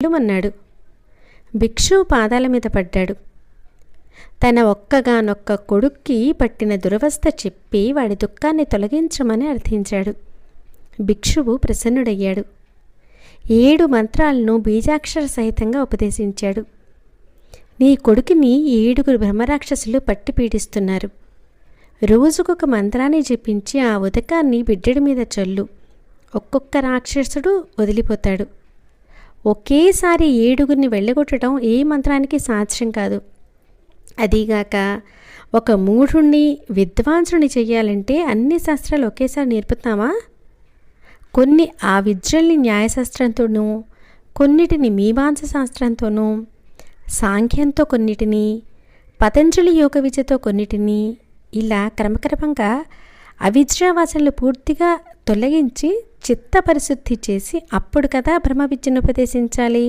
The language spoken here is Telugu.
ఘల్లుమన్నాడు. భిక్షువు పాదాల మీద పడ్డాడు. తన ఒక్కగానొక్క కొడుక్కి పట్టిన దురవస్థ చెప్పి వాడి దుఃఖాన్ని తొలగించమని అర్థించాడు. భిక్షువు ప్రసన్నుడయ్యాడు. 7 మంత్రాలను బీజాక్షర సహితంగా ఉపదేశించాడు. నీ కొడుకుని 7 బ్రహ్మరాక్షసులు పట్టి పీడిస్తున్నారు. రోజుకొక మంత్రాన్ని జపించి ఆ ఉదకాన్ని బిడ్డడి మీద చల్లు. ఒక్కొక్క రాక్షసుడు వదిలిపోతాడు. ఒకేసారి 7 వెళ్ళగొట్టడం ఏ మంత్రానికి సాధ్యం కాదు. అదీగాక ఒక మూఢుణ్ణి విద్వాంసుని చెయ్యాలంటే అన్ని శాస్త్రాలు ఒకేసారి నేర్పుతామా? కొన్ని ఆ విద్యల్ని న్యాయశాస్త్రంతోనూ, కొన్నిటిని మీమాంస శాస్త్రంతోనూ, సాంఖ్యంతో కొన్నిటిని, పతంజలి యోగ విద్యతో కొన్నిటిని, ఇలా క్రమక్రమంగా అవిద్యావాసనలు పూర్తిగా తొలగించి చిత్త పరిశుద్ధి చేసి అప్పుడు కదా బ్రహ్మ విద్యను ఉపదేశించాలి.